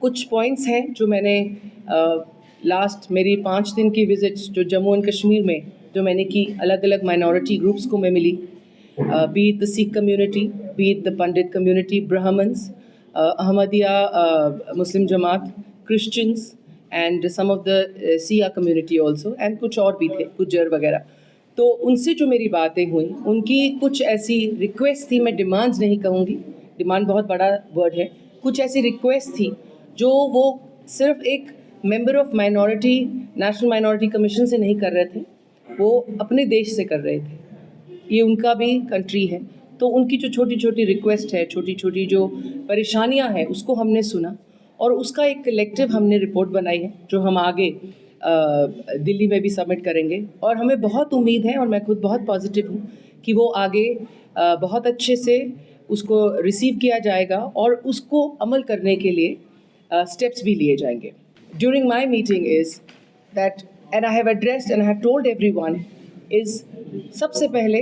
कुछ पॉइंट्स हैं जो मैंने लास्ट मेरी 5 दिन की विजिट्स जो जम्मू एंड कश्मीर में जो मैंने की, अलग अलग माइनॉरिटी ग्रुप्स को मैं मिली, be it the Sikh community, be it the Pandit community, Brahmins, Ahmadiyya Muslim Jamaat, Christians and some of the Shia community also, and कुछ और भी थे, गुज्जर वगैरह। तो उनसे जो मेरी बातें हुई, उनकी कुछ ऐसी रिक्वेस्ट थी, मैं डिमांड्स नहीं कहूँगी, डिमांड बहुत बड़ा वर्ड है, कुछ ऐसी रिक्वेस्ट थी जो वो सिर्फ एक member of minority national minority commission से नहीं कर रहे थे, वो अपने देश से कर रहे थे। ये उनका भी कंट्री है, तो उनकी जो छोटी छोटी रिक्वेस्ट है, छोटी छोटी जो परेशानियां हैं, उसको हमने सुना और उसका एक कलेक्टिव हमने रिपोर्ट बनाई है जो हम आगे दिल्ली में भी सबमिट करेंगे। और हमें बहुत उम्मीद है, और मैं खुद बहुत पॉजिटिव हूँ कि वो आगे बहुत अच्छे से उसको रिसीव किया जाएगा और उसको अमल करने के लिए steps भी लिए जाएंगे. During my meeting is that, and I have addressed and I have told everyone, is सबसे पहले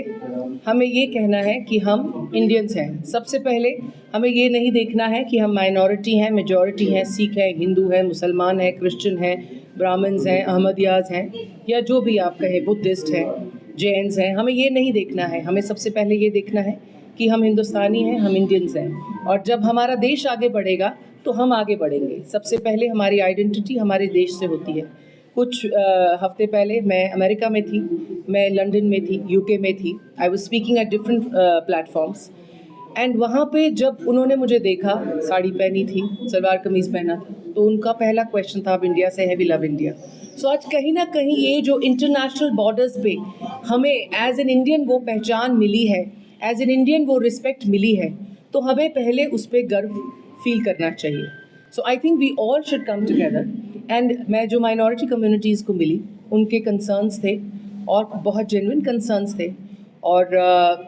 हमें ये कहना है कि हम इंडियंस हैं। सबसे पहले हमें ये नहीं देखना है कि हम माइनॉरिटी हैं, मेजॉरिटी हैं, सिख हैं, हिंदू हैं, मुसलमान हैं, क्रिश्चियन हैं, ब्राह्मण्स हैं, अहमदियाज हैं, या जो भी आप कहें, बुद्धिस्ट हैं, जैन्स हैं। हमें ये नहीं देखना है, हमें सबसे पहले ये देखना है कि हम हिंदुस्तानी हैं, हम इंडियंस हैं। और जब हमारा देश आगे बढ़ेगा तो हम आगे बढ़ेंगे। सबसे पहले हमारी आइडेंटिटी हमारे देश से होती है। कुछ हफ्ते पहले मैं अमेरिका में थी, मैं लंदन में थी, यूके में थी। I was speaking at different platforms, and वहाँ पे जब उन्होंने मुझे देखा, साड़ी पहनी थी, सलवार कमीज़ पहना था, तो उनका पहला क्वेश्चन था, आप इंडिया से हैं? We love India. सो आज कहीं ना कहीं ये जो इंटरनेशनल बॉर्डर्स पे हमें एज एन इंडियन वो पहचान मिली है, एज एन इंडियन वो रिस्पेक्ट मिली है, तो हमें पहले उस पर गर्व फील करना चाहिए। So I think we all should come together. And मैं जो माइनॉरिटी कम्युनिटीज़ को मिली, उनके कंसर्न्स थे और बहुत जेन्युइन कंसर्न्स थे। और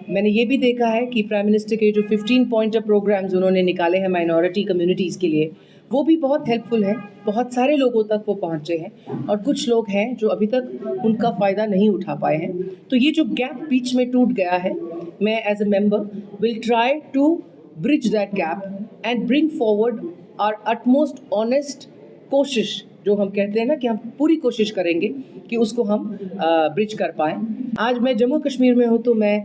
मैंने ये भी देखा है कि प्राइम मिनिस्टर के जो 15 पॉइंटर प्रोग्राम्स उन्होंने निकाले हैं माइनॉरिटी कम्युनिटीज़ के लिए, वो भी बहुत हेल्पफुल है, बहुत सारे लोगों तक वो पहुँचे हैं, और कुछ लोग हैं जो अभी तक उनका फ़ायदा नहीं उठा पाए हैं। तो ये जो गैप बीच में टूट गया है, मैं as a member will try to bridge that gap and bring forward our utmost honest कोशिश, जो हम कहते हैं ना कि हम पूरी कोशिश करेंगे कि उसको हम ब्रिज कर पाएँ। आज मैं जम्मू कश्मीर में हूँ, तो मैं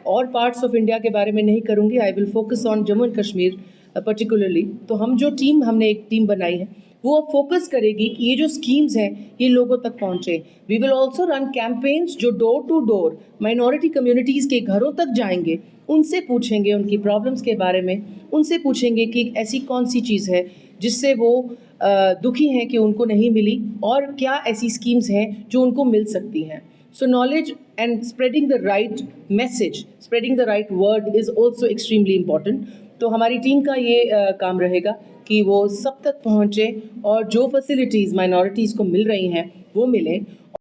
और पार्ट्स ऑफ इंडिया के बारे में नहीं करूँगी। I will focus on Jammu and Kashmir particularly. तो हम जो टीम, हमने एक टीम बनाई है, वो अब फोकस करेगी कि ये जो स्कीम्स हैं ये लोगों तक पहुँचे। We will also run campaigns जो door to door minority communities के घरों तक जाएंगे, उनसे पूछेंगे उनकी प्रॉब्लम्स के बारे में, उनसे पूछेंगे कि ऐसी कौन सी चीज़ है जिससे वो दुखी हैं कि उनको नहीं मिली, और क्या ऐसी स्कीम्स हैं जो उनको मिल सकती हैं। सो knowledge and spreading the right message, spreading the right word is also extremely important. तो हमारी टीम का ये काम रहेगा कि वो सब तक पहुँचे और जो फैसिलिटीज़ माइनॉरिटीज़ को मिल रही हैं वो मिलें।